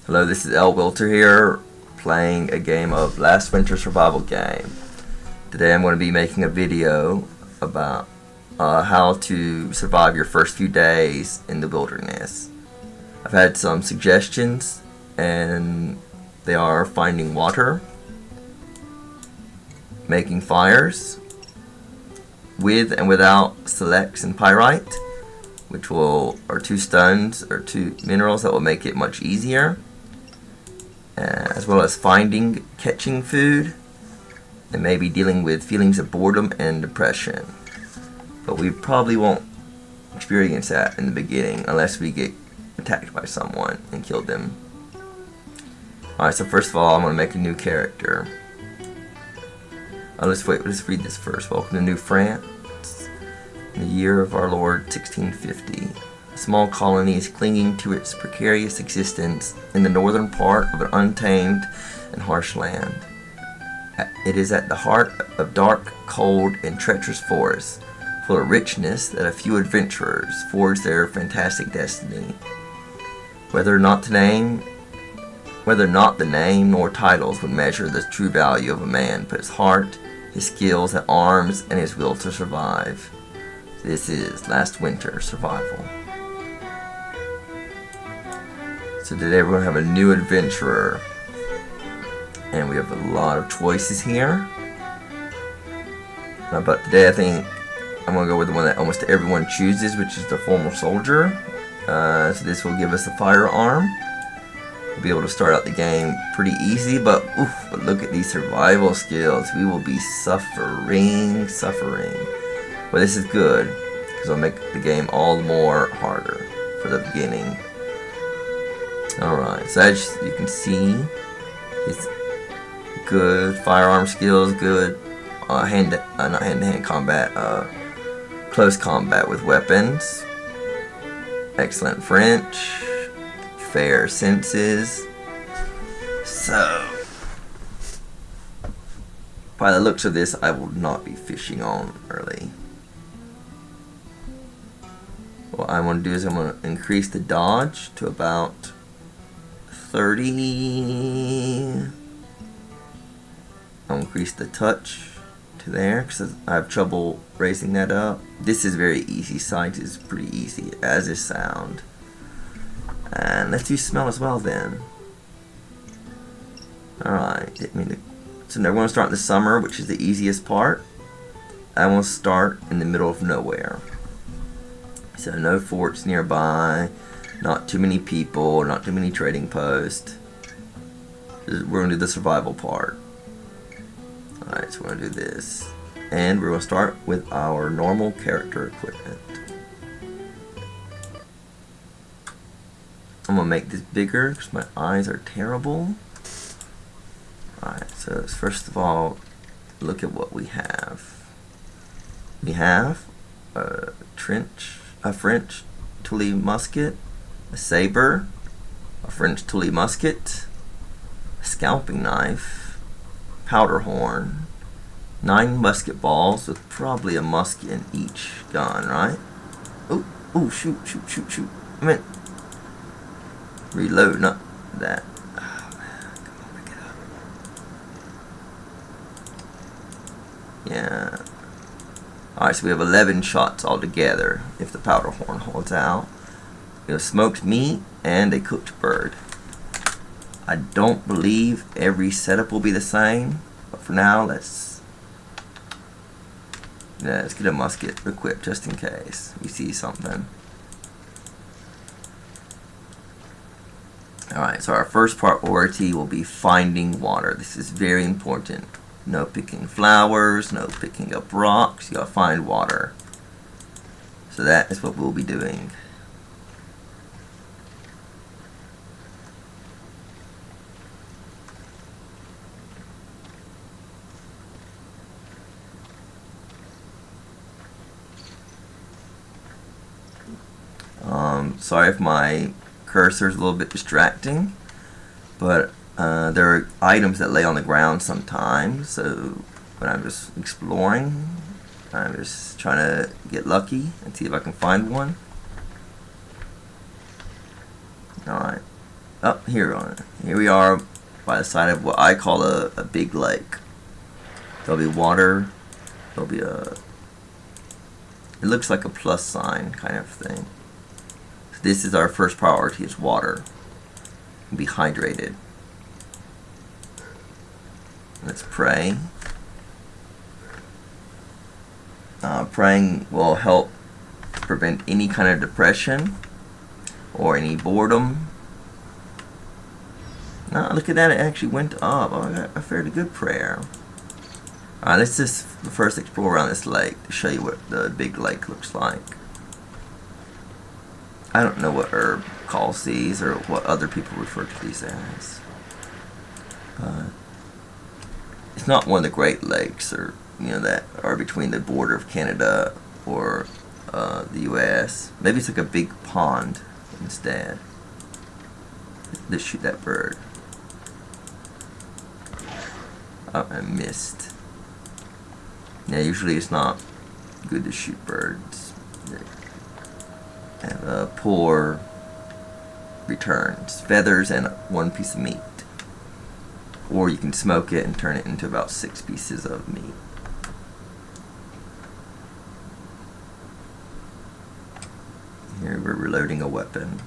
Hello, this is L. Wilter here, playing a game of Last Winter Survival Game. Today I'm going to be making a video about how to survive your first few days in the wilderness. I've had some suggestions, and they are finding water, making fires, with and without Silex and Pyrite, which are two stones or two minerals that will make it much easier, as well as finding, catching food, and maybe dealing with feelings of boredom and depression. But we probably won't experience that in the beginning unless we get attacked by someone and kill them. Alright, so first of all, I'm going to make a new character. Let's read this first. Welcome to New France, in the year of our Lord 1650. A small colony is clinging to its precarious existence in the northern part of an untamed and harsh land. It is at the heart of dark, cold, and treacherous forests, full of richness that a few adventurers forge their fantastic destiny. Whether not the name nor titles would measure the true value of a man, but his heart, his skills at arms, and his will to survive. This is Last Winter Survival. So today we're going to have a new adventurer, and we have a lot of choices here. But today I think I'm going to go with the one that almost everyone chooses, which is the formal soldier. So this will give us a firearm. We'll be able to start out the game pretty easy, but look at these survival skills. We will be suffering. But this is good, because it'll make the game all the more harder for the beginning. Alright, so as you can see, it's good firearm skills, good not hand-to-hand combat, close combat with weapons, excellent French, fair senses. So, by the looks of this, I will not be fishing on early. What I want to do is I'm going to increase the dodge to about 30. I'll increase the touch to there because I have trouble raising that up. This is very easy. Sight is pretty easy, as is sound. And let's do smell as well then. Alright, so now we're going to start in the summer, which is the easiest part. I will start in the middle of nowhere. So no forts nearby, not too many people, not too many trading posts. We're going to do the survival part. Alright, so we're going to do this. And we're going to start with our normal character equipment. I'm going to make this bigger because my eyes are terrible. Alright, so first of all, look at what we have. We have a French Tully musket, a saber, a French Tully musket, a scalping knife, powder horn, 9 musket balls with probably a musket in each gun, right? Oh, shoot. I meant reload, not that. Oh, man. Come on, pick it up. Yeah. Alright, so we have 11 shots altogether if the powder horn holds out. We have smoked meat and a cooked bird. I don't believe every setup will be the same, but for now, let's get a musket equipped just in case we see something. Alright, so our first priority will be finding water. This is very important. No picking flowers, no picking up rocks. You gotta find water. So that is what we'll be doing. Sorry if my cursor is a little bit distracting, but there are items that lay on the ground sometimes, so when I'm just exploring, I'm just trying to get lucky and see if I can find one. Alright, up here here we are by the side of what I call a big lake. There'll be water. There'll be it looks like a plus sign kind of thing. So this is our first priority, is water. Be hydrated. Let's pray. Praying will help prevent any kind of depression or any boredom. Now look at that, it actually went up. Oh, I got a fairly good prayer. Alright, let's just first explore around this lake to show you what the big lake looks like. I don't know what herb calls these or what other people refer to these as. It's not one of the Great Lakes, or that are between the border of Canada or the U.S. Maybe it's like a big pond instead. Let's shoot that bird. Oh, I missed. Yeah, usually it's not good to shoot birds. They have poor returns. Feathers and one piece of meat. Or you can smoke it and turn it into about 6 pieces of meat. Here we're reloading a weapon.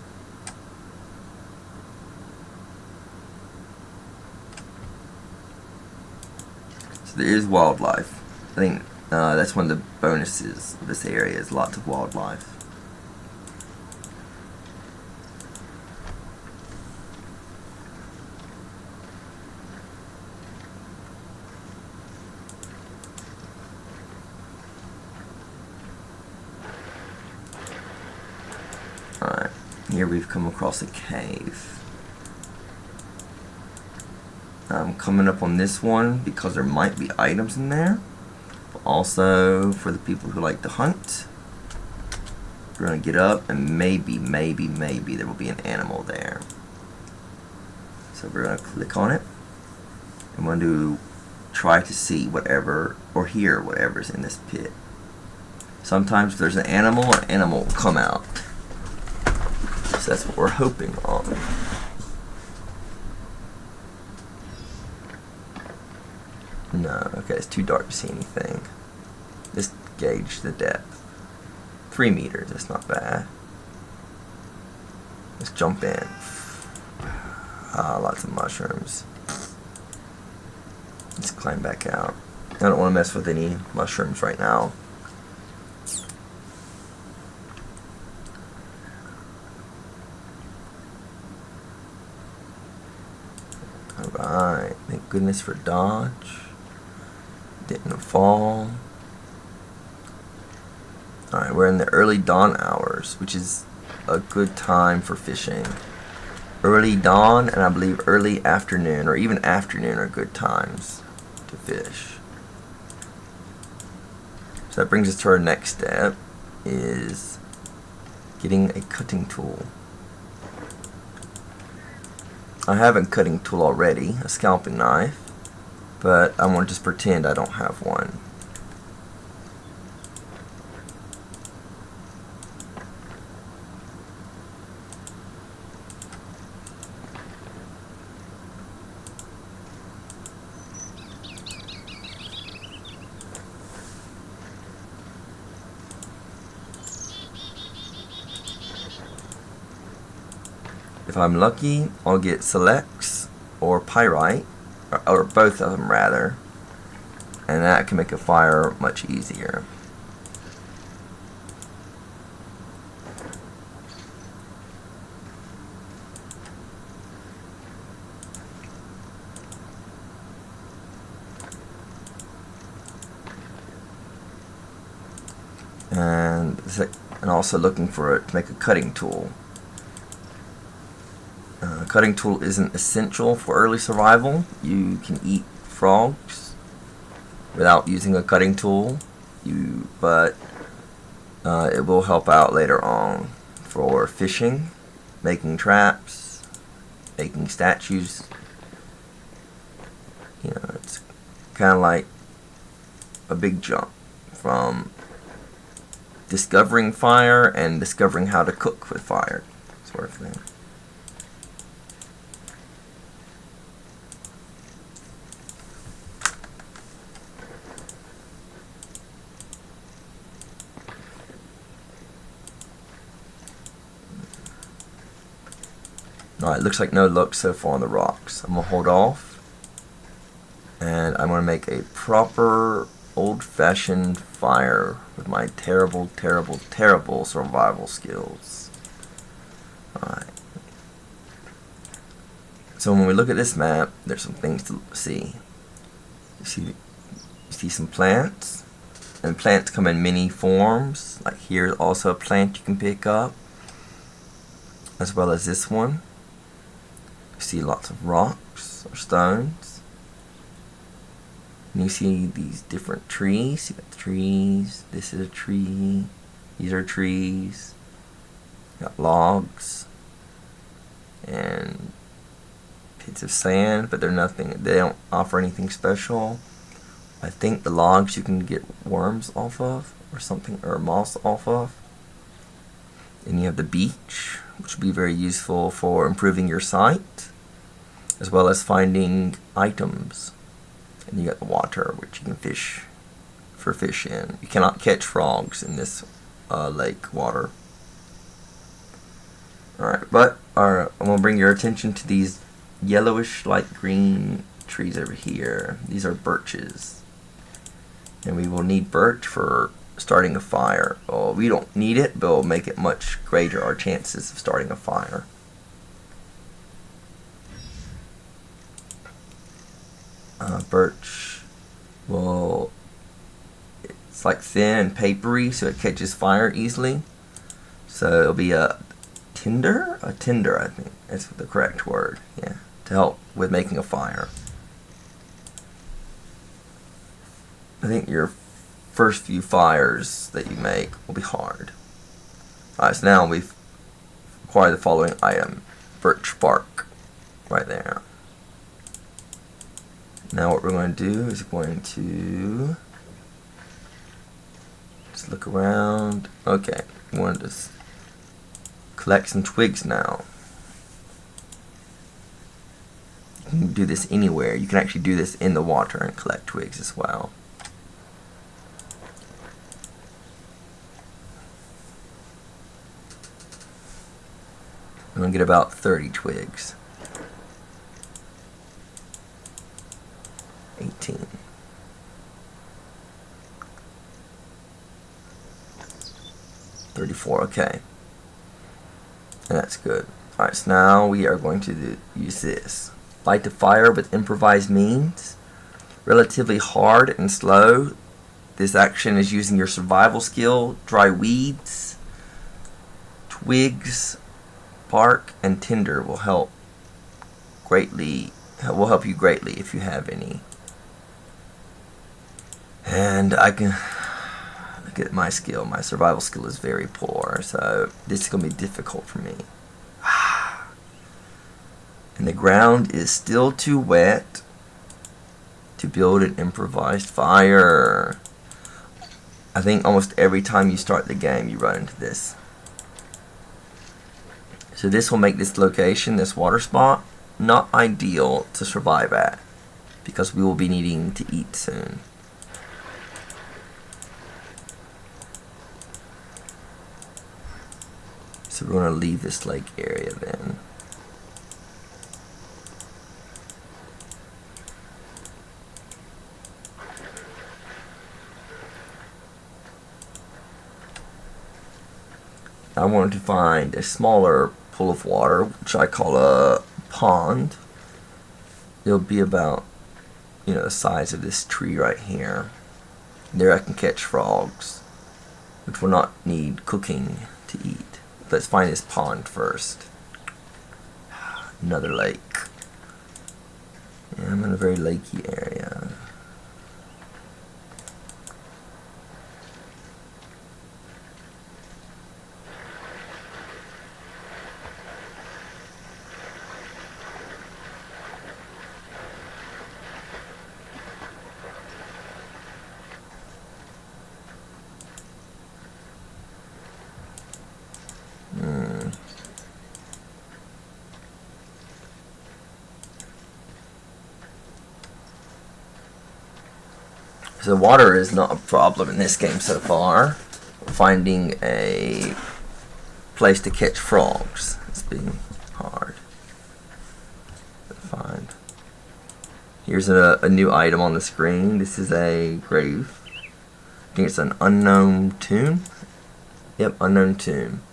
So there is wildlife. I think that's one of the bonuses of this area, is lots of wildlife. Alright, here we've come across a cave. I'm coming up on this one because there might be items in there. But also for the people who like to hunt. We're going to get up and maybe there will be an animal there. So we're going to click on it. I'm going to try to see whatever, or hear whatever's in this pit. Sometimes if there's an animal will come out. So that's what we're hoping on. No, okay, it's too dark to see anything. Just gauge the depth. 3 meters, that's not bad. Let's jump in. Lots of mushrooms. Let's climb back out. I don't want to mess with any mushrooms right now. Alright, thank goodness for dodge. Didn't fall. Alright, we're in the early dawn hours, which is a good time for fishing. Early dawn and I believe early afternoon, or even afternoon, are good times to fish. So that brings us to our next step, is getting a cutting tool. I have a cutting tool already, a scalping knife, but I want to just pretend I don't have one. If I'm lucky, I'll get Silex or Pyrite, or both of them rather, and that can make a fire much easier. And also looking for it to make a cutting tool. Cutting tool isn't essential for early survival. You can eat frogs without using a cutting tool, but it will help out later on for fishing, making traps, making statues. It's kind of like a big jump from discovering fire and discovering how to cook with fire, sort of thing. Alright, looks like no luck so far on the rocks. I'm going to hold off. And I'm going to make a proper old-fashioned fire with my terrible, terrible, terrible survival skills. Alright. So when we look at this map, there's some things to see. You see some plants. And plants come in many forms. Like here's also a plant you can pick up. As well as this one. You see lots of rocks or stones. And you see these different trees. You got the trees. This is a tree. These are trees. You got logs. And pits of sand, but they're nothing. They don't offer anything special. I think the logs you can get worms off of, or something, or moss off of. And you have the beach, which will be very useful for improving your sight, as well as finding items. And you got the water, which you can fish in. You cannot catch frogs in this lake water. Alright, but I'm going to bring your attention to these yellowish light green trees over here. These are birches. And we will need birch for starting a fire. Well, we don't need it, but it'll make it much greater, our chances of starting a fire. Birch will, it's like thin and papery, so it catches fire easily. So it'll be a tinder, I think that's the correct word. Yeah, to help with making a fire. I think your first few fires that you make will be hard. Alright, so now we've acquired the following item. Birch bark. Right there. Now what we're going to do is going to just look around. Okay, we want to just collect some twigs now. You can do this anywhere. You can actually do this in the water and collect twigs as well. I'm going to get about 30 twigs. 18. 34, okay. And that's good. Alright, so now we are going to use this. Light the fire with improvised means. Relatively hard and slow. This action is using your survival skill. Dry weeds, twigs, bark, and tinder will help you greatly if you have any. And I can look at my skill. My survival skill is very poor, so this is going to be difficult for me. And the ground is still too wet to build an improvised fire. I think almost every time you start the game you run into this. So this will make this location, this water spot, not ideal to survive at, because we will be needing to eat soon. So we're going to leave this lake area then. I wanted to find a smaller pool of water, which I call a pond. It'll be about, the size of this tree right here. There I can catch frogs, which will not need cooking to eat. Let's find this pond first. Another lake. Yeah, I'm in a very lakey area. So water is not a problem in this game so far. Finding a place to catch frogs has been hard. Here's a new item on the screen. This is a grave. I think it's an unknown tomb. Yep, unknown tomb.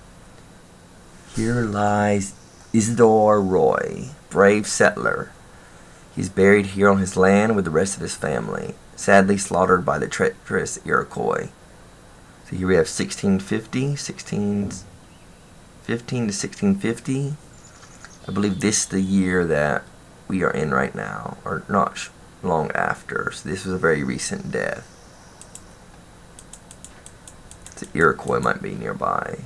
Here lies Isidore Roy, brave settler. He's buried here on his land with the rest of his family, sadly slaughtered by the treacherous Iroquois. So here we have 1615 to 1650. I believe this is the year that we are in right now, or not long after. So this was a very recent death. The Iroquois might be nearby.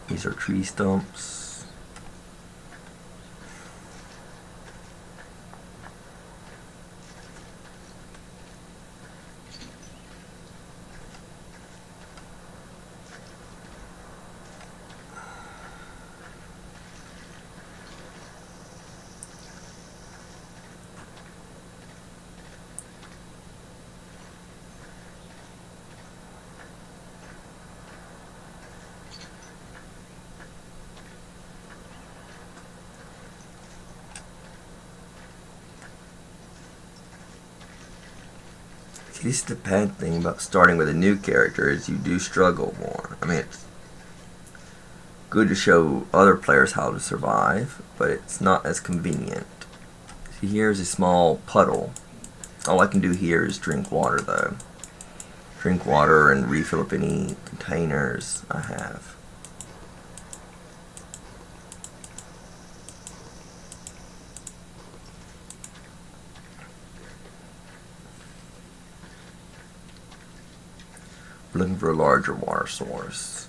These are tree stumps. See, this is the bad thing about starting with a new character is you do struggle more. I mean, it's good to show other players how to survive, but it's not as convenient. See, here's a small puddle. All I can do here is drink water, though. Drink water and refill up any containers I have. Looking for a larger water source.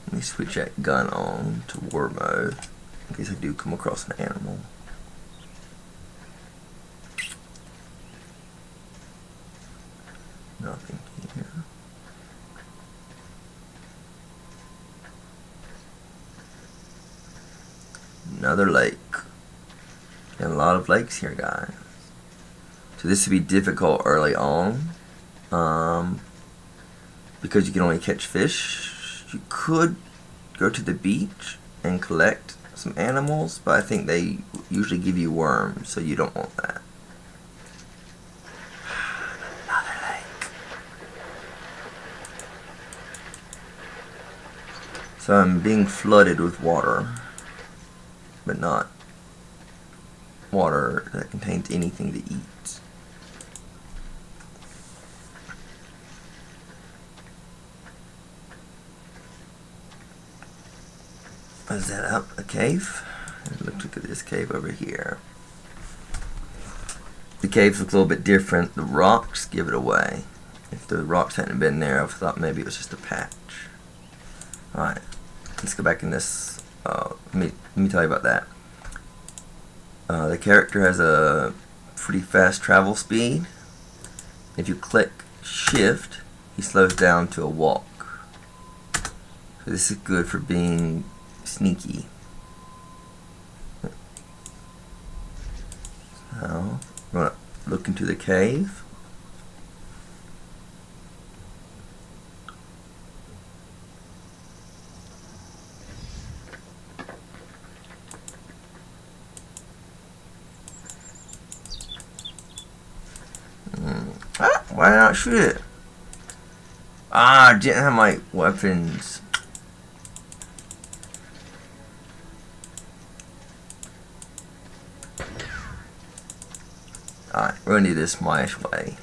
Let me switch that gun on to war mode in case I do come across an animal. Nothing here. Another lake. And a lot of lakes here, guys. So this would be difficult early on. Because you can only catch fish. You could go to the beach and collect some animals, but I think they usually give you worms, so you don't want that. Another lake. So I'm being flooded with water, but not water that contains anything to eat. Is that up a cave? Look at this cave over here. The caves look a little bit different. The rocks give it away. If the rocks hadn't been there, I thought maybe it was just a patch. Alright, let's go back in this. Let me tell you about that. The character has a pretty fast travel speed. If you click shift, he slows down to a walk. So this is good for being sneaky. So we're going to look into the cave. Why not shoot it? I didn't have my weapons. Alright, we're gonna do this my way.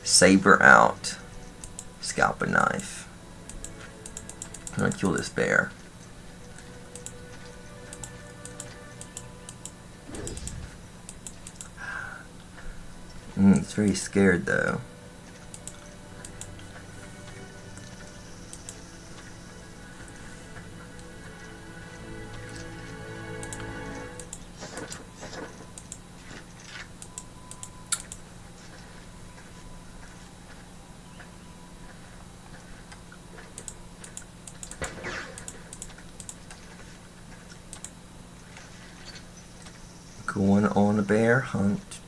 Saber out. Scalp a knife. I'm gonna kill this bear. It's very scared though. Going on a bear hunt.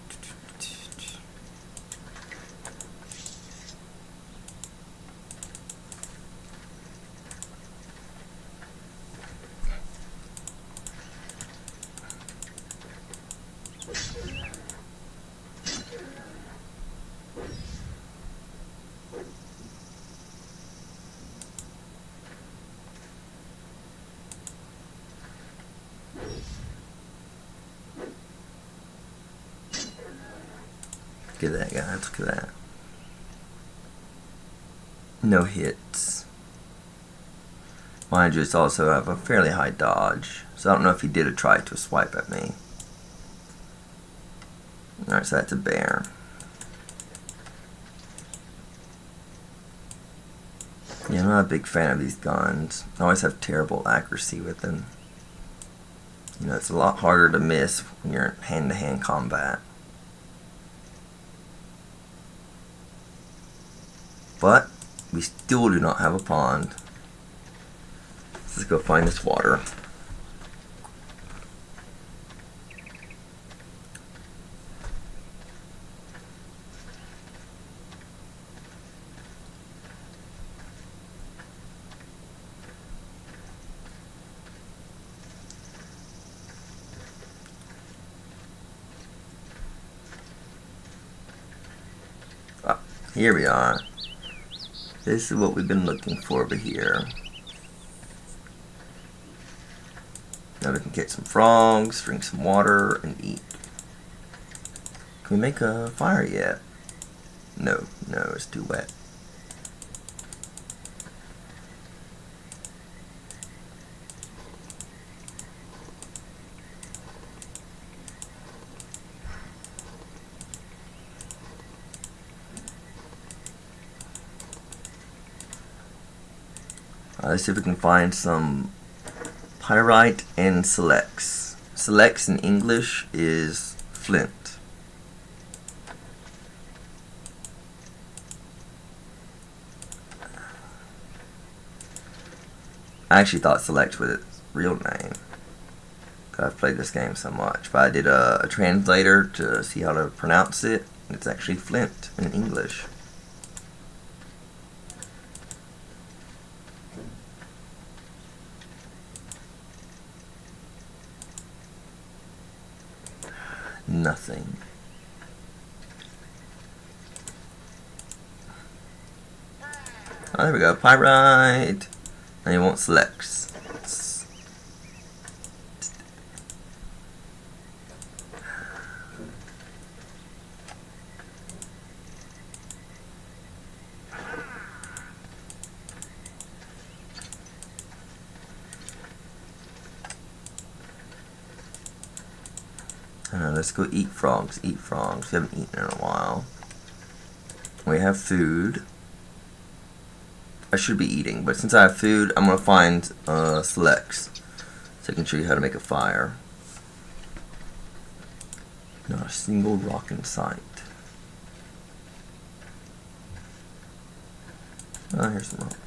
Look at that, guys. Look at that. No hits. Mind you, it's also have a fairly high dodge, so I don't know if he did a try to swipe at me. Alright, so that's a bear. Yeah, I'm not a big fan of these guns. I always have terrible accuracy with them. You know, it's a lot harder to miss when you're in hand-to-hand combat. But we still do not have a pond. Let's go find this water. Ah, here we are. This is what we've been looking for over here. Now we can get some frogs, drink some water, and eat. Can we make a fire yet? No, it's too wet. Let's see if we can find some Pyrite and Silex. Silex in English is flint. I actually thought Silex was its real name. I've played this game so much. But I did a translator to see how to pronounce it. It's actually flint in English. Nothing. Oh, there we go. Pyrite. And you want Silex. Let's go eat frogs. Eat frogs. We haven't eaten in a while. We have food. I should be eating, but since I have food, I'm gonna find Silex, so I can show you how to make a fire. Not a single rock in sight. Oh, here's some rock.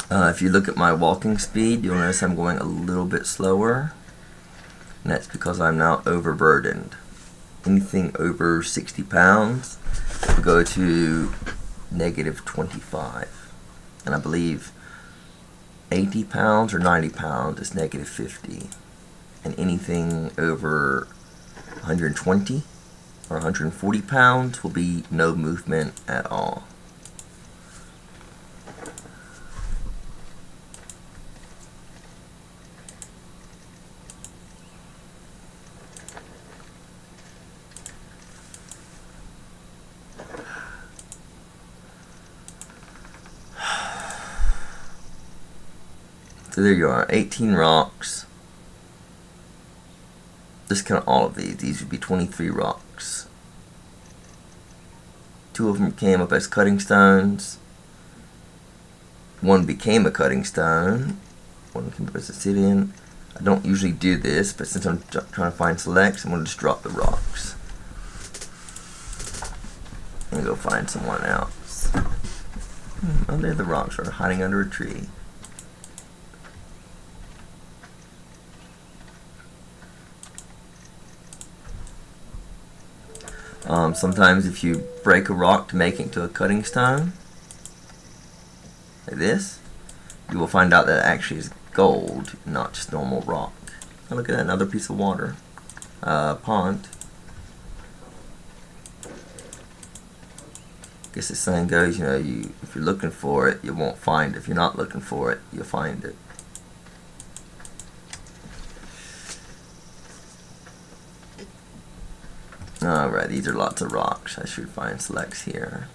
If you look at my walking speed, you'll notice I'm going a little bit slower. And that's because I'm now overburdened. Anything over 60 pounds will go to -25. And I believe 80 pounds or 90 pounds is -50. And anything over 120 or 140 pounds will be no movement at all. So there you are, 18 rocks. Just count all of these. These would be 23 rocks. 2 of them came up as cutting stones. 1 became a cutting stone. 1 came up as obsidian. I don't usually do this, but since I'm trying to find selects, I'm going to just drop the rocks. And go find someone else. Oh, there the rocks are hiding under a tree. Sometimes if you break a rock to make it into a cutting stone, like this, you will find out that it actually is gold, not just normal rock. Oh, look at that, another piece of water. Pond. I guess the saying goes, if you're looking for it, you won't find it. If you're not looking for it, you'll find it. Alright, these are lots of rocks. I should find selects here.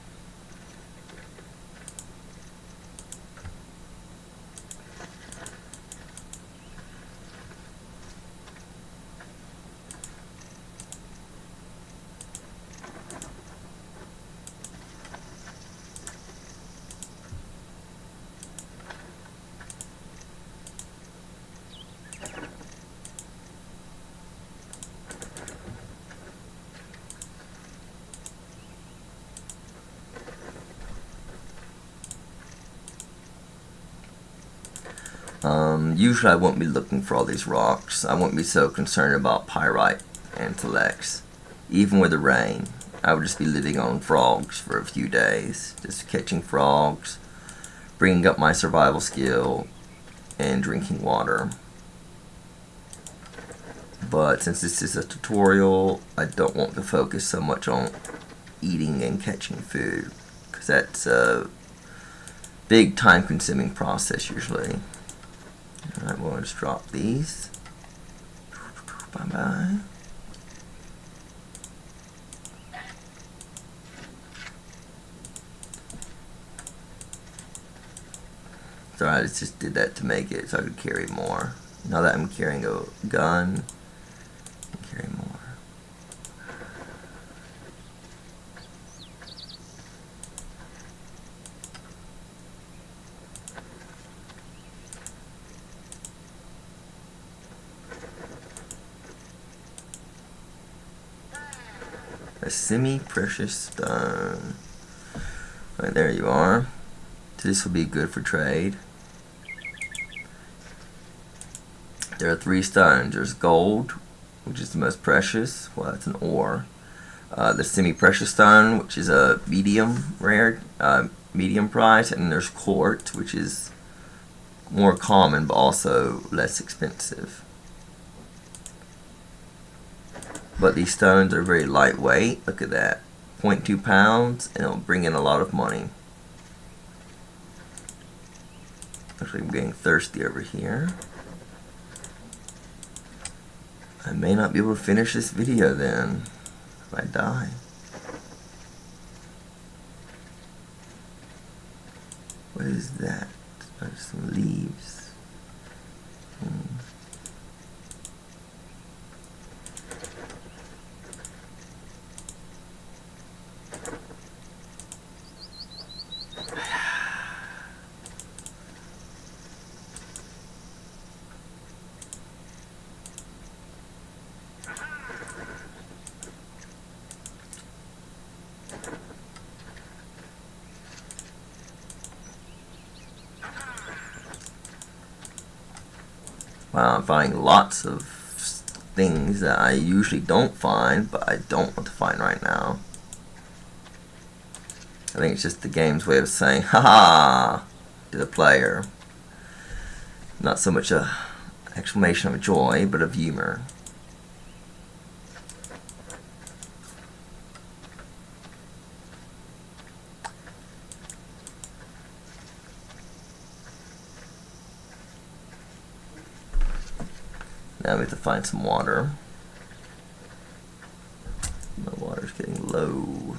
Usually I won't be looking for all these rocks. I won't be so concerned about Pyrite and Silex. Even with the rain, I would just be living on frogs for a few days. Just catching frogs, bringing up my survival skill, and drinking water. But since this is a tutorial, I don't want to focus so much on eating and catching food, because that's a big time-consuming process usually. Alright, we'll just drop these. Bye-bye. So I just did that to make it so I could carry more. Now that I'm carrying a gun, I can carry more. A semi-precious stone. Right, there you are. So this will be good for trade. There are 3 stones. There's gold, which is the most precious. Well, that's an ore. The semi-precious stone, which is a medium rare, medium price, and there's quartz, which is more common but also less expensive. But these stones are very lightweight. Look at that. 0.2 pounds, and it'll bring in a lot of money. Actually, I'm getting thirsty over here. I may not be able to finish this video then, if I die. What is that? There's some leaves. Wow, I'm finding lots of things that I usually don't find, but I don't want to find right now. I think it's just the game's way of saying, haha, to the player. Not so much a exclamation of joy, but of humor. Now we have to find some water. My water's getting low.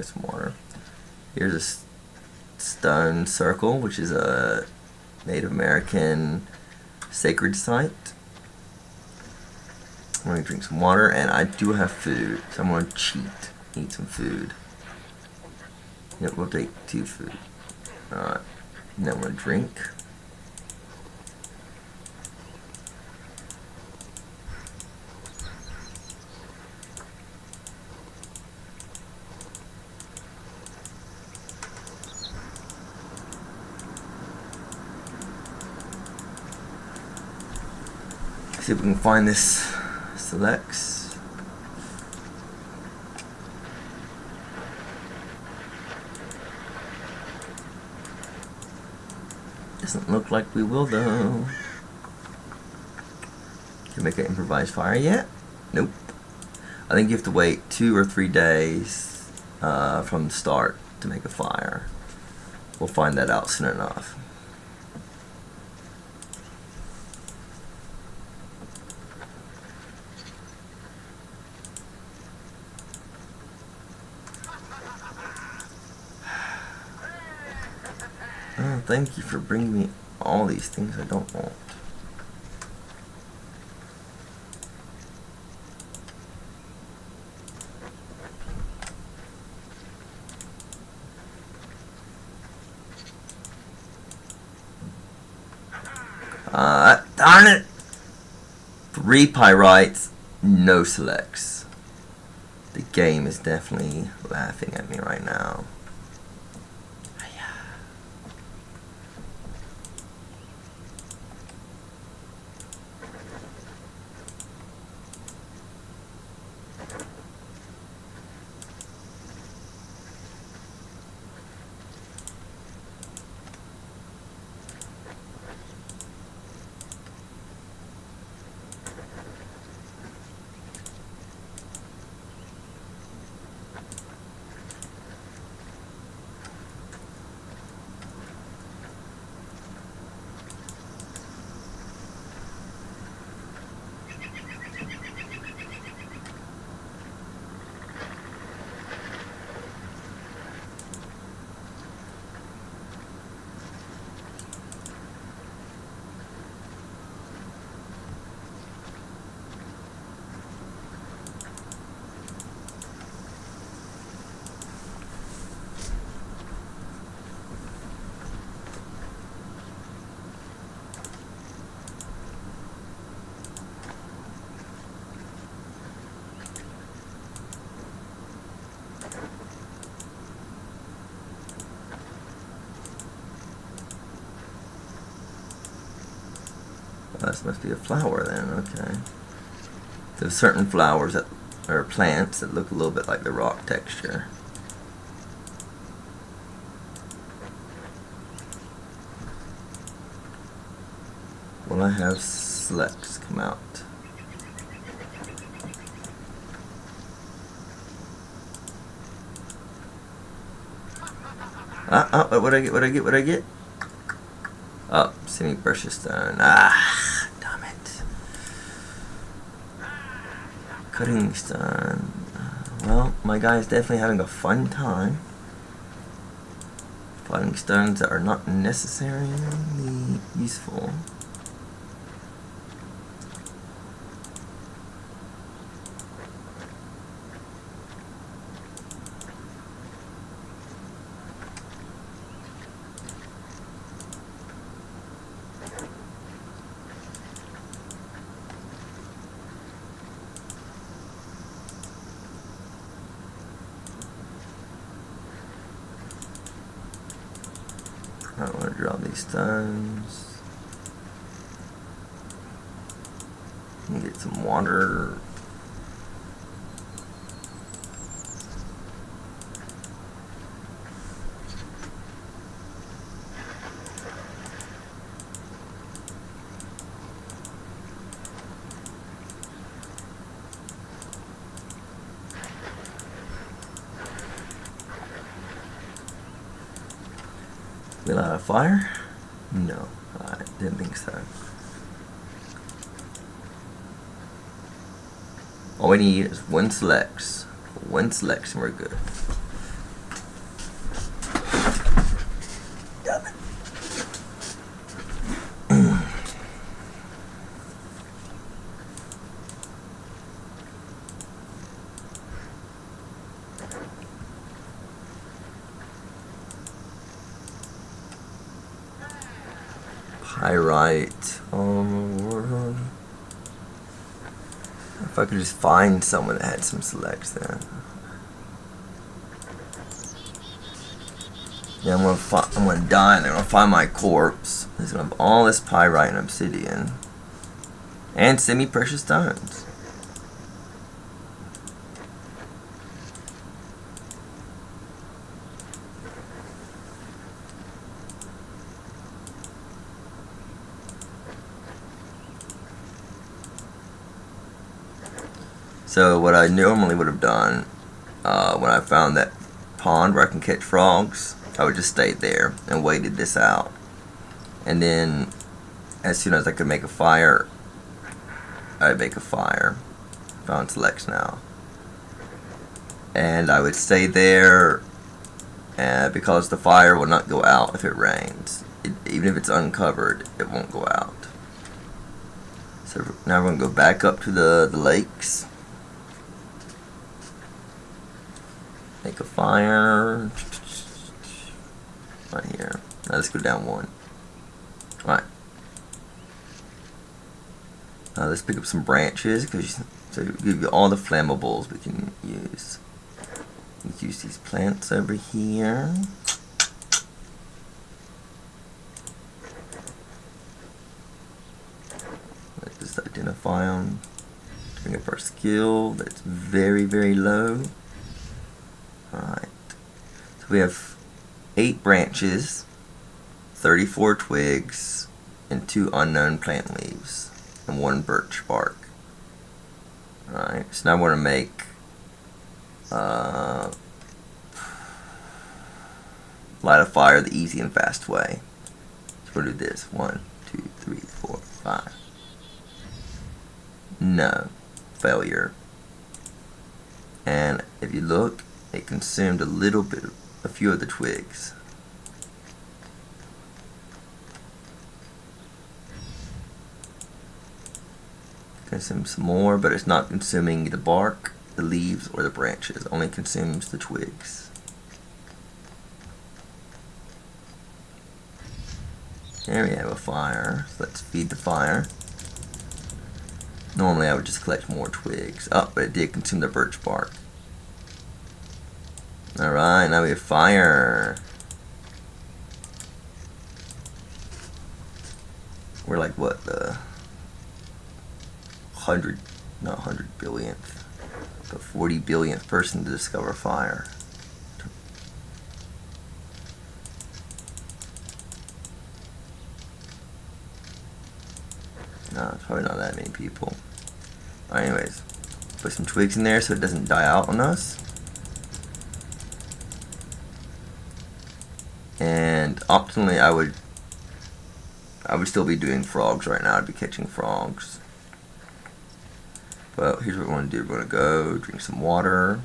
get some water. Here's a stone circle, which is a Native American sacred site. I'm going to drink some water, and I do have food, so I'm going to cheat, eat some food. Yep, we'll take 2 food. Alright, now I'm going to drink. See if we can find this Silex. Doesn't look like we will though. Can we make an improvised fire yet? Nope. I think you have to wait 2 or 3 days from the start to make a fire. We'll find that out soon enough. Oh, thank you for bringing me all these things I don't want. Darn it! 3 pyrites, no Silex. The game is definitely laughing at me right now. Well, this must be a flower then, okay. There's certain flowers that are plants that look a little bit like the rock texture. Will I have Silex come out? What did I get? Oh, semi-precious stone. Ah, damn it. Cutting stone. Well, my guy's definitely having a fun time. Finding stones that are not necessarily useful. I don't want to drop these stones. And get some water. We light a fire? No, I didn't think so. All we need is one Silex. One Silex and we're good. Pyrite. If I could just find someone that had some Silex then. Yeah, I'm gonna die and they're gonna find my corpse. He's gonna have all this pyrite and obsidian. And semi-precious stones. So what I normally would have done when I found that pond where I can catch frogs, I would just stay there and waited this out. And then as soon as I could make a fire, I'd make a fire. Found Silex now. And I would stay there because the fire will not go out if it rains. Even if it's uncovered, it won't go out. So now we're going to go back up to the lakes. Make a fire. Right here. Now let's go down one. Alright. Let's pick up some branches so give you all the flammables we can use. Let's use these plants over here. Let's just identify them. Bring up our skill. That's very, very low. Alright. So we have 8 branches, 34 twigs, and 2 unknown plant leaves, and 1 birch bark. Alright, so now I want to make light a fire the easy and fast way. So we'll do this. 1, 2, 3, 4, 5. No. Failure. And if you look, it consumed a few of the twigs. Consume some more, but it's not consuming the bark, the leaves, or the branches. It only consumes the twigs. There we have a fire. So let's feed the fire. Normally I would just collect more twigs. Oh, but it did consume the birch bark. Alright, now we have fire. We're like what, the 100 billionth, the 40 billionth person to discover fire. No, it's probably not that many people. Anyways, put some twigs in there so it doesn't die out on us. And optimally, I would still be doing frogs right now. I'd be catching frogs. Well, here's what we want to do. We're going to go drink some water.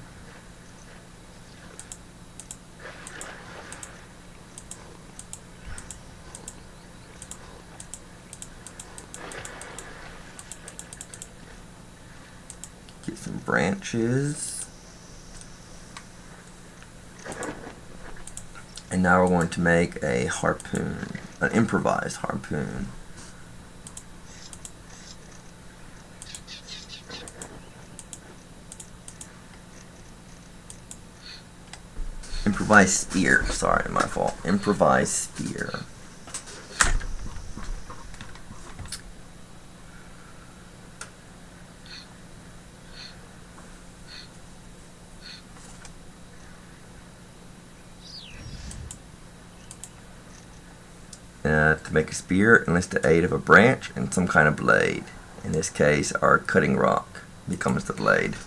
Get some branches. And now we're going to make a harpoon, an improvised harpoon. Improvised spear, sorry, my fault. Improvised spear. To make a spear, enlist the aid of a branch and some kind of blade. In this case, our cutting rock becomes the blade.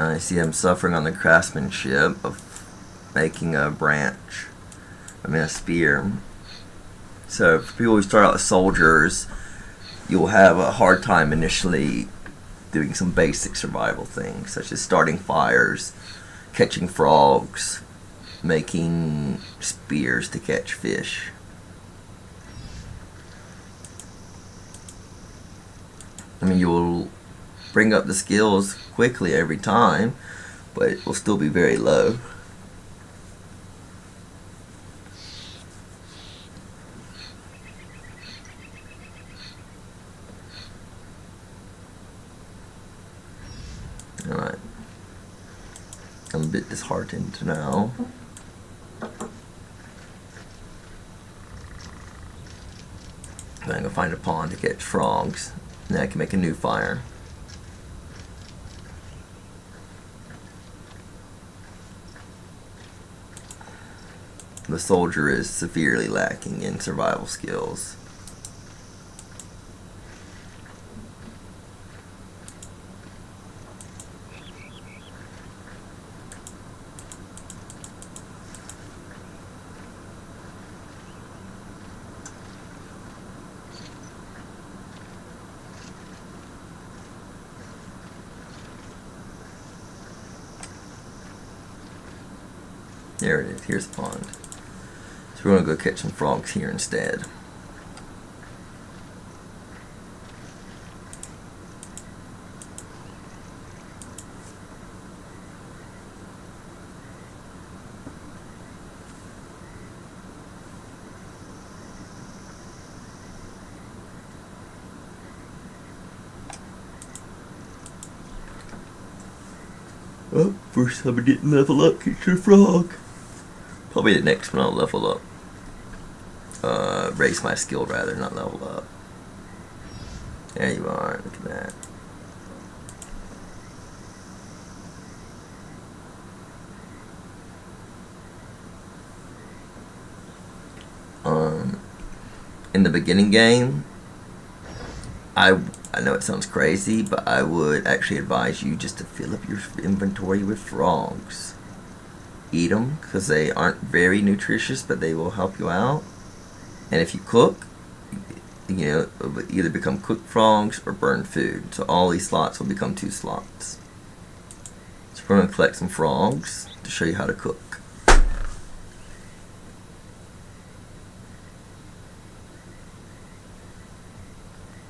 I see I'm suffering on the craftsmanship of making a branch. A spear. So for people who start out as soldiers, you'll have a hard time initially doing some basic survival things, such as starting fires, catching frogs, making spears to catch fish. I mean, you'll bring up the skills quickly every time, but it will still be very low. Alright. I'm a bit disheartened now. I'm gonna find a pond to catch frogs. And then I can make a new fire. The soldier is severely lacking in survival skills. There it is. Here's the pond. So we're going to go catch some frogs here instead. Oh, first time I didn't level up, catch a frog. Probably the next one I'll level up. Raise my skill rather, not level up. There you are, look at that. In the beginning game, I know it sounds crazy, but I would actually advise you just to fill up your inventory with frogs. Eat them, because they aren't very nutritious, but they will help you out. And if you cook, you know, it will either become cooked frogs or burned food. So all these slots will become 2 slots. So we're going to collect some frogs to show you how to cook.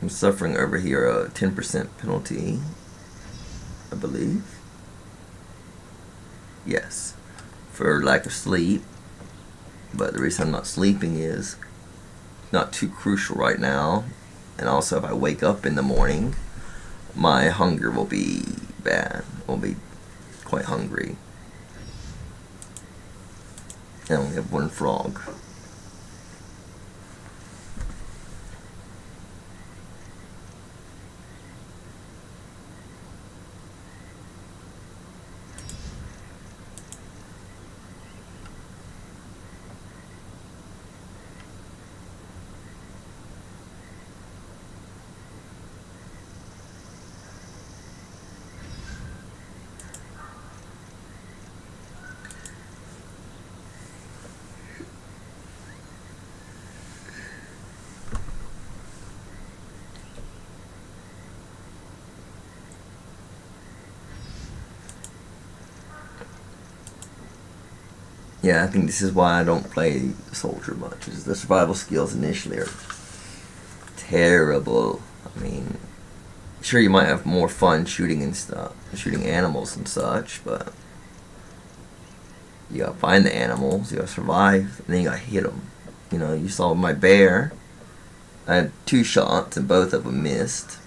I'm suffering over here a 10% penalty, I believe. Yes, for lack of sleep. But the reason I'm not sleeping is not too crucial right now. And also if I wake up in the morning, my hunger will be bad. I'll be quite hungry. And I only have 1 frog. Yeah, I think this is why I don't play soldier much. Is the survival skills initially are terrible. I mean, sure you might have more fun shooting and stuff, shooting animals and such, but you gotta find the animals, you gotta survive, and then you gotta hit them. You know, you saw my bear. I had 2 shots and both of them missed.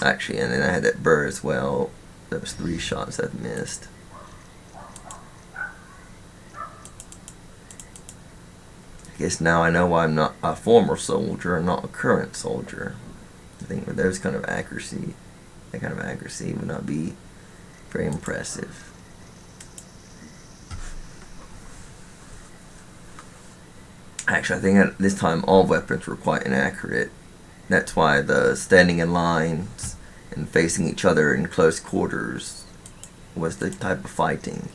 Actually, and then I had that bird as well. That was 3 shots that missed. I guess now I know why I'm not a former soldier and not a current soldier. I think with those kind of accuracy, that kind of accuracy would not be very impressive. Actually, I think at this time all weapons were quite inaccurate. That's why the standing in lines and facing each other in close quarters was the type of fighting.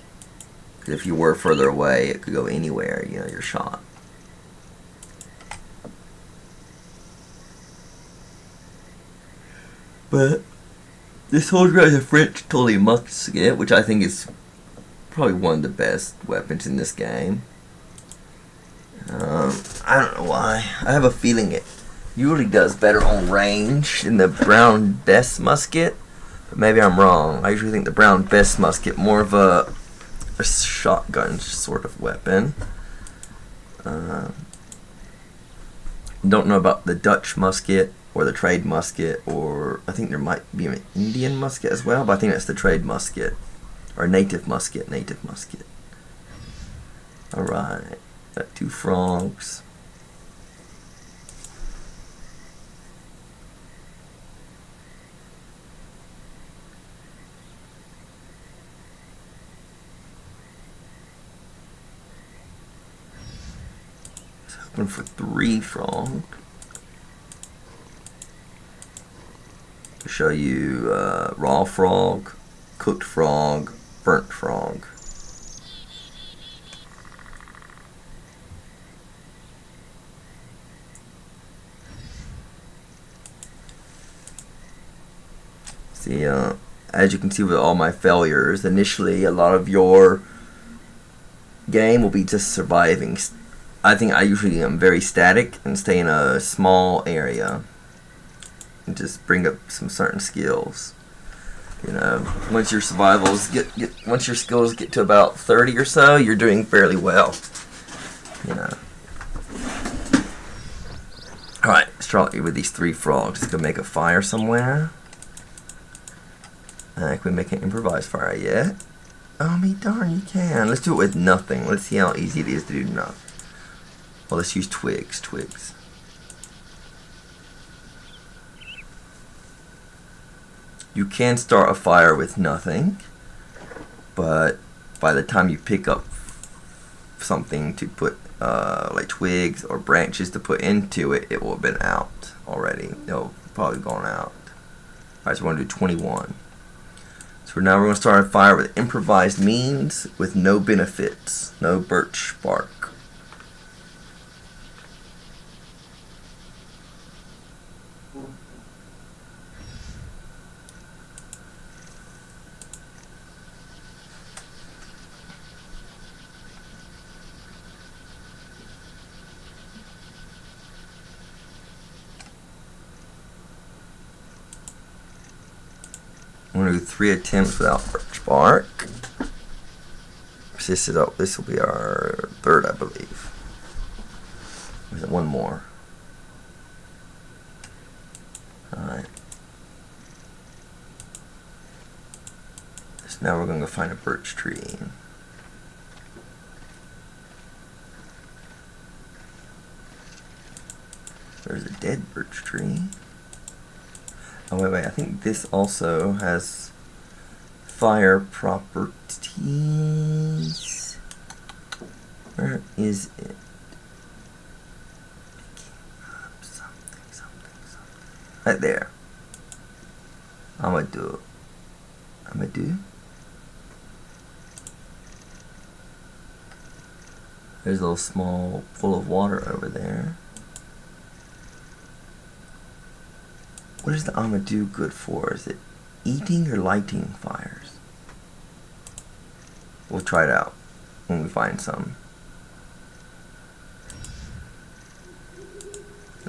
Because if you were further away, it could go anywhere, you know, your shot. But this soldier has a French Tully musket, which I think is probably one of the best weapons in this game. I don't know why. I have a feeling it usually does better on range than the Brown Bess musket. But maybe I'm wrong. I usually think the Brown Bess musket more of a shotgun sort of weapon. Don't know about the Dutch musket or the trade musket, or I think there might be an Indian musket as well, but I think that's the trade musket. Or native musket. Alright. Got 2 frogs. Hoping for 3 frog. To show you raw frog, cooked frog, burnt frog. See, as you can see with all my failures, initially a lot of your game will be just surviving. I think I usually am very static and stay in a small area and just bring up some certain skills. You know, once your survivals once your skills get to about 30 or so, you're doing fairly well. You know. Alright, let's try it with these 3 frogs. Let's go make a fire somewhere. Can we make an improvised fire yet? Oh, me darn, you can. Let's do it with nothing. Let's see how easy it is to do nothing. Well, let's use twigs. You can start a fire with nothing, but by the time you pick up something to put, like twigs or branches to put into it, it will have been out already. It'll probably gone out. Alright, so we're going to do 21. So now we're going to start a fire with improvised means with no benefits, no birch bark. I'm going to do 3 attempts without birch bark. This will be our 3rd, I believe. Or is it 1 more? Alright. So now we're going to go find a birch tree. There's a dead birch tree. Oh, wait, I think this also has fire properties. Where is it? Something. Right there. Amadou. There's a little small full of water over there. What is the Amadou good for? Is it eating or lighting fires? We'll try it out when we find some.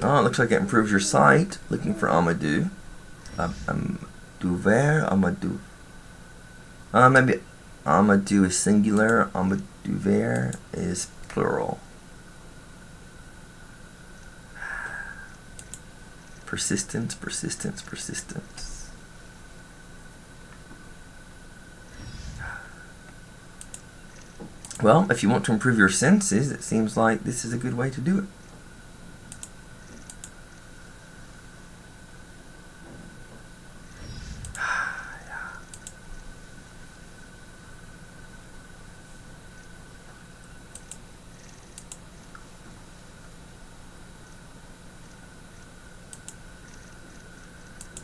Oh, it looks like it improves your sight. Looking for Amadou. Amadou. Maybe Amadou is singular. Amadou is plural. Persistence. Well, if you want to improve your senses, it seems like this is a good way to do it.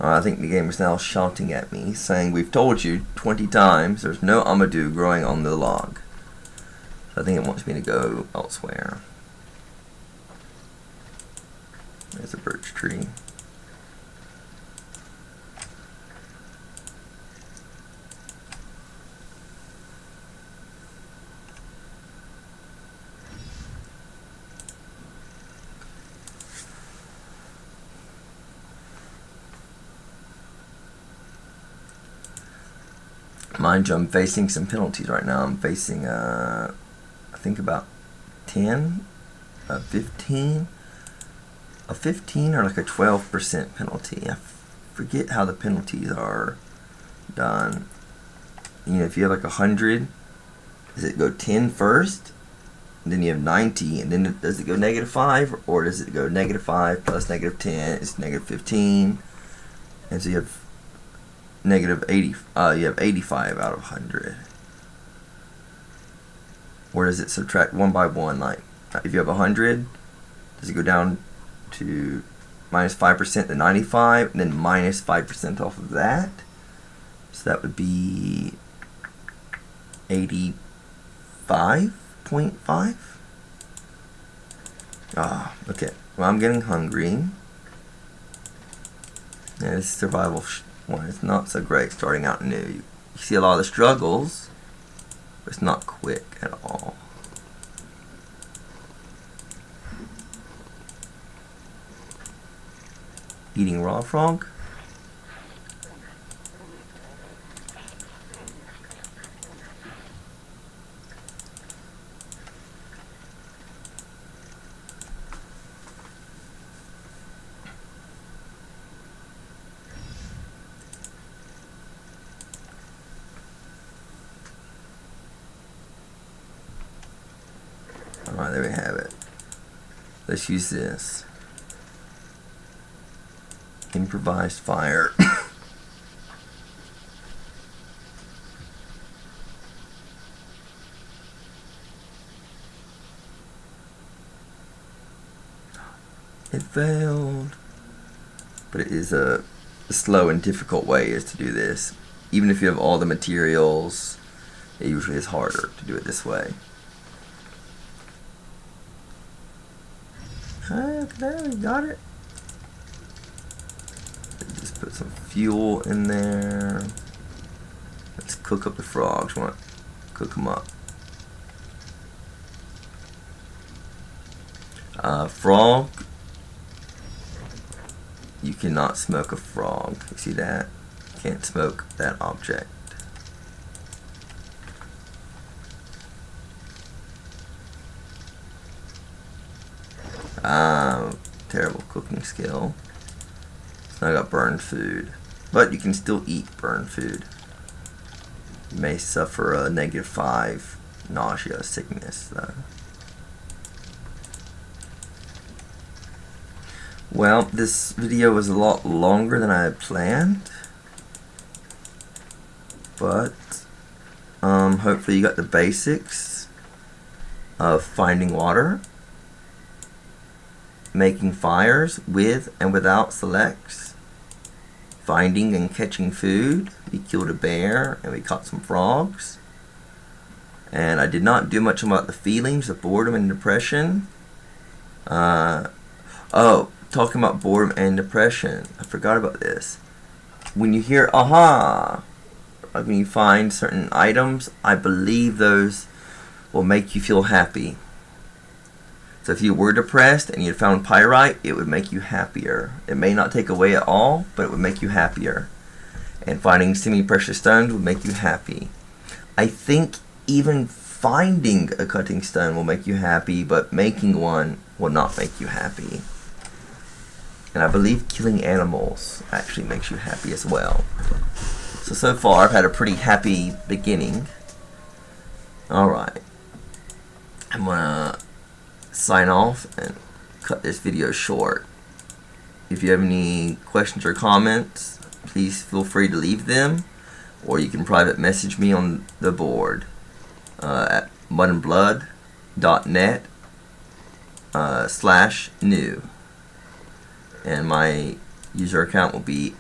I think the game is now shouting at me, saying, "We've told you 20 times there's no amadou growing on the log." So I think it wants me to go elsewhere. There's a birch tree. Mind you, I'm facing some penalties right now. I'm facing, I think about 10, 15, a 15 or like a 12% penalty. I forget how the penalties are done. You know, if you have like 100, does it go 10 first? And then you have 90, and then does it go -5, or does it go -5 plus -10 is -15? And so you have -80. You have 85 out of 100. Or does it subtract one by one? Like if you have 100, does it go down to -5% to 95, and then -5% off of that? So that would be 85.5. Ah, okay. Well, I'm getting hungry. Yeah, this survival one is not so great starting out new. You see a lot of the struggles, but it's not quick at all. Eating raw frog? Alright, there we have it. Let's use this. Improvised fire. It failed. But it is a slow and difficult way is to do this. Even if you have all the materials, it usually is harder to do it this way. Okay, we got it. Just put some fuel in there. Let's cook up the frogs. We want to cook them up. Frog. You cannot smoke a frog. You see that? Can't smoke that object. Terrible cooking skill. So I got burned food. But you can still eat burned food. You may suffer a -5 nausea sickness though. Well, this video was a lot longer than I had planned. But hopefully you got the basics of finding water, making fires with and without Silex, finding and catching food. We killed a bear and we caught some frogs. And I did not do much about the feelings of boredom and depression. Oh, talking about boredom and depression, I forgot about this. When you hear aha, like when you find certain items, I believe those will make you feel happy. So if you were depressed and you found pyrite, it would make you happier. It may not take away at all, but it would make you happier. And finding semi-precious stones would make you happy. I think even finding a cutting stone will make you happy, but making one will not make you happy. And I believe killing animals actually makes you happy as well. So far I've had a pretty happy beginning. Alright. I'm gonna sign off and cut this video short. If you have any questions or comments, please feel free to leave them, or you can private message me on the board at mudandblood.net /new, and my user account will be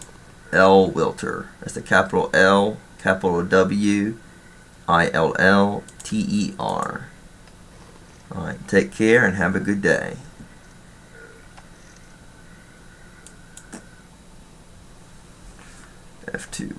L Wilter. That's the capital L, capital W, ILLTER. Alright, take care and have a good day. F2.